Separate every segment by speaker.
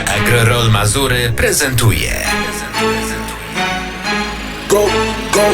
Speaker 1: Agro-Rol Mazury prezentuje.
Speaker 2: Go, go,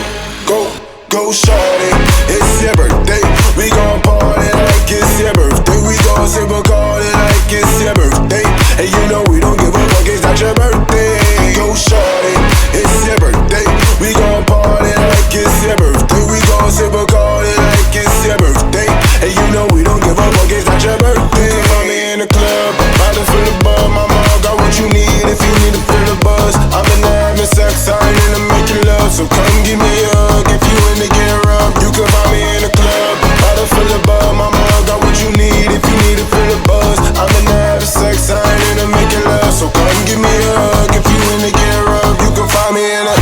Speaker 2: go, go shorty, it's your birthday. We gon' party like it's your birthday. We gon' sip a party like it's your birthday. And you know we don't give a fuck, it's not your birthday. Go shorty, it's your birthday. We gon' party like it's your birthday. We gon' sip a party like it's your birthday. And you know we don't give a fuck, it's not your birthday. Find me in the club, bottle full of bud. My mom got what you need if you need to fill the buzz. I'm in there having sex, I'm in the making love. So come give me a hug if you in the get rough. You can find me in the club, bottle full of bud. My mom got what you need if you need to fill the buzz. I'm in there having sex, I'm in the making love. So come give me a hug if you in the get rough. You can find me in the.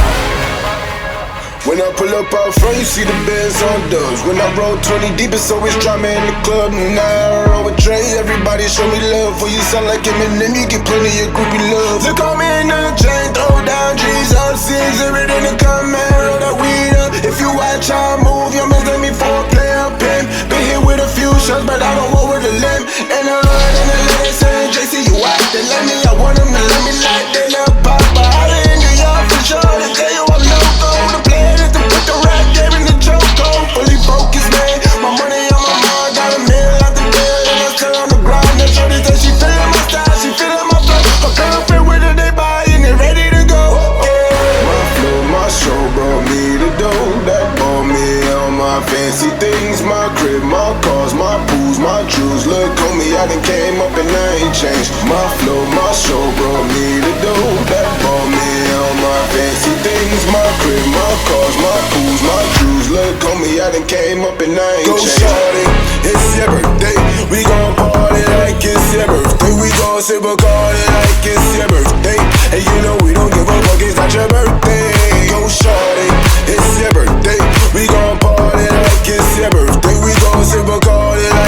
Speaker 2: When I pull up out front, you see the Benz on dubs. When I roll 20 deep, it's always drama in the club. And now I roll with Dre, everybody show me love. For you sound like Eminem, you get plenty of groupie love. Look on me in the chain, throw down G's up, six, everything to come and roll that weed up. If you watch how I move, you must let me for a player pimp. Been hit with a few shots, but I don't roll with a limp. And I run in the lane, saying JC, you out, they let me, I want them to let me like they love Papa. I in New York for sure, they tell you I'm loco. The plan is to put the rap game in the chokehold. Fully focused, man, my money on my mind, got a meal out the bill, and I'm still on the grind. That shorty said she feeling my style, she feeling my flow. My girlfriend with her, they buy and they ready to go. Yeah. My flow, my show brought me the dough. That bought me all my fancy things, my crib, my cars, my pools, my jewels. Look on me, I done came up and I ain't changed. My flow, my show brought me the dough. That bought me all my fancy things, my crib, my cars, my pools, my jewels. Look on me, I done came up and I ain't changed. Go shorty, it's your birthday. We gon' party like it's your birthday. We gon' sip a party like it's your birthday. And you know we don't give a fuck, it's not your birthday. Go shorty, it's your birthday. We gon' party like it's your birthday. We gon' sip a party like